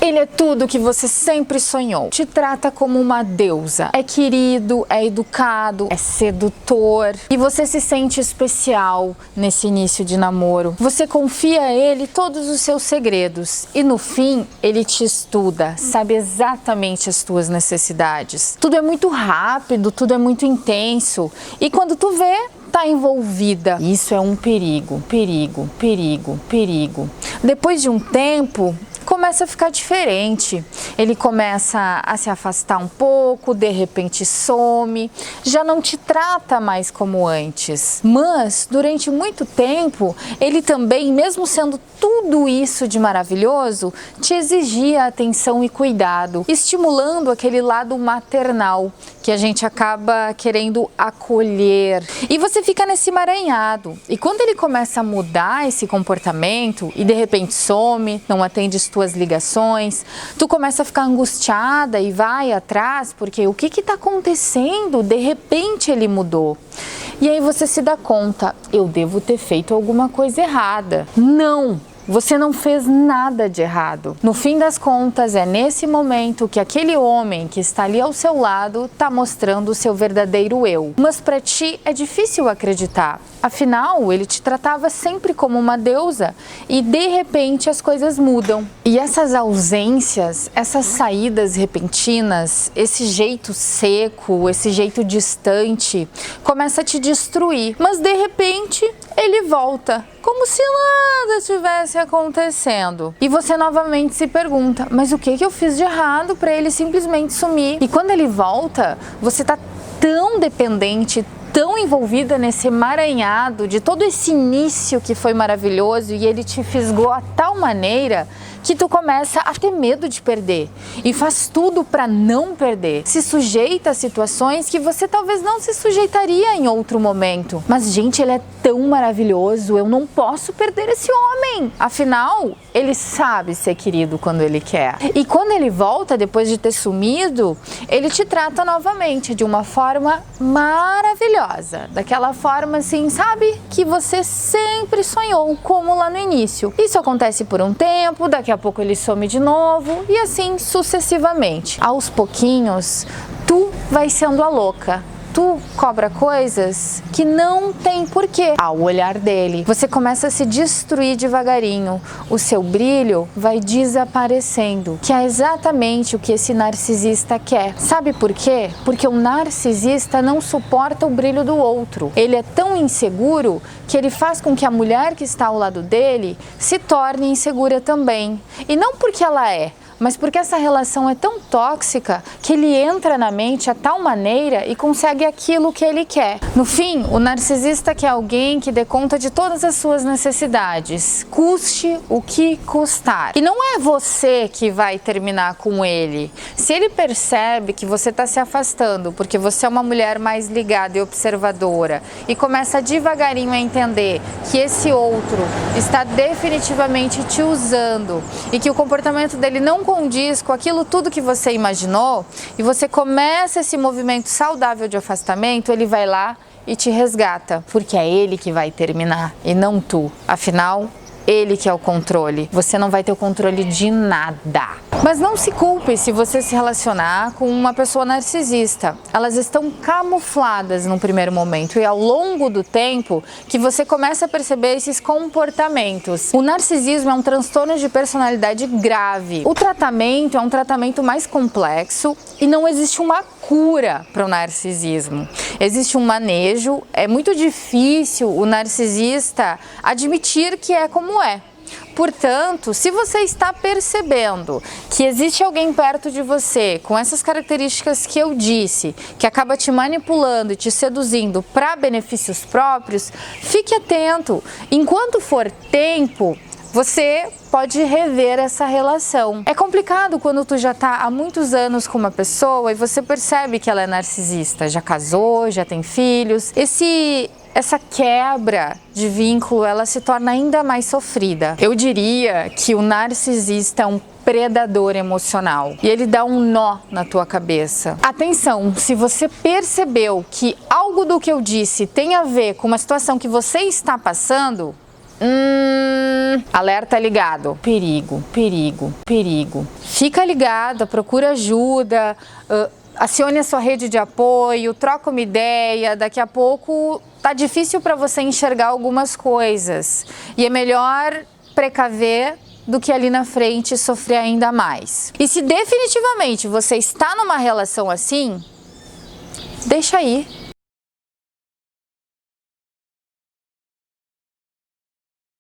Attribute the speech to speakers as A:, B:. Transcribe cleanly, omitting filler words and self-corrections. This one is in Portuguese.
A: Ele é tudo que você sempre sonhou. Te trata como uma deusa. É querido, é educado, é sedutor. E você se sente especial nesse início de namoro. Você confia a ele todos os seus segredos. E no fim, ele te estuda, sabe exatamente as tuas necessidades. Tudo é muito rápido, tudo é muito intenso. E quando tu vê, tá envolvida. Isso é um perigo, perigo, perigo, perigo. Depois de um tempo, começa a ficar diferente. Ele começa a se afastar um pouco, de repente some, já não te trata mais como antes. Mas, durante muito tempo, ele também, mesmo sendo tudo isso de maravilhoso, te exigia atenção e cuidado, estimulando aquele lado maternal que a gente acaba querendo acolher. E você fica nesse emaranhado. E quando ele começa a mudar esse comportamento e de repente some, não atende as tuas ligações, tu começa a ficar angustiada e vai atrás, porque o que está acontecendo? De repente ele mudou. E aí você se dá conta, eu devo ter feito alguma coisa errada. Não! Você não fez nada de errado. No fim das contas, é nesse momento que aquele homem que está ali ao seu lado está mostrando o seu verdadeiro eu. Mas para ti é difícil acreditar. Afinal, ele te tratava sempre como uma deusa e de repente as coisas mudam. E essas ausências, essas saídas repentinas, esse jeito seco, esse jeito distante, começa a te destruir. Mas de repente ele volta, como se nada estivesse acontecendo. E você novamente se pergunta, mas o que eu fiz de errado para ele simplesmente sumir? E quando ele volta, você tá tão dependente, tão envolvida nesse emaranhado de todo esse início que foi maravilhoso e ele te fisgou a tal maneira que tu começa a ter medo de perder e faz tudo para não perder. Se sujeita a situações que você talvez não se sujeitaria em outro momento. Mas, gente, ele é tão maravilhoso, eu não posso perder esse homem. Afinal, ele sabe ser querido quando ele quer. E quando ele volta, depois de ter sumido, ele te trata novamente de uma forma maravilhosa. Daquela forma, assim, sabe? Que você sempre sonhou, como lá no início. Isso acontece por um tempo, daqui a pouco ele some de novo e assim sucessivamente. Aos pouquinhos, tu vai sendo a louca. Tu cobra coisas que não tem porquê. Ao olhar dele, você começa a se destruir devagarinho. O seu brilho vai desaparecendo, que é exatamente o que esse narcisista quer. Sabe por quê? Porque o narcisista não suporta o brilho do outro. Ele é tão inseguro que ele faz com que a mulher que está ao lado dele se torne insegura também. E não porque ela é, mas porque essa relação é tão tóxica que ele entra na mente a tal maneira e consegue aquilo que ele quer. No fim, o narcisista quer alguém que dê conta de todas as suas necessidades, custe o que custar. E não é você que vai terminar com ele. Se ele percebe que você está se afastando porque você é uma mulher mais ligada e observadora e começa devagarinho a entender que esse outro está definitivamente te usando e que o comportamento dele não condiz com aquilo tudo que você imaginou e você começa esse movimento saudável de afastamento, ele vai lá e te resgata, porque é ele que vai terminar e não tu. Afinal, ele que é o controle. Você não vai ter o controle de nada. Mas não se culpe se você se relacionar com uma pessoa narcisista. Elas estão camufladas no primeiro momento e ao longo do tempo que você começa a perceber esses comportamentos. O narcisismo é um transtorno de personalidade grave. O tratamento é um tratamento mais complexo e não existe uma cura para o narcisismo. Existe um manejo, é muito difícil o narcisista admitir que é como é. Portanto, se você está percebendo que existe alguém perto de você com essas características que eu disse, que acaba te manipulando e te seduzindo para benefícios próprios, fique atento. Enquanto for tempo, você pode rever essa relação. É complicado quando tu já tá há muitos anos com uma pessoa e você percebe que ela é narcisista, já casou, já tem filhos. Essa quebra de vínculo, ela se torna ainda mais sofrida. Eu diria que o narcisista é um predador emocional e ele dá um nó na tua cabeça. Atenção, se você percebeu que algo do que eu disse tem a ver com uma situação que você está passando, Alerta ligado. Perigo, perigo, perigo. Fica ligada, procura ajuda, acione a sua rede de apoio, troca uma ideia. Daqui a pouco tá difícil para você enxergar algumas coisas. E é melhor precaver do que ali na frente sofrer ainda mais. E se definitivamente você está numa relação assim, deixa aí.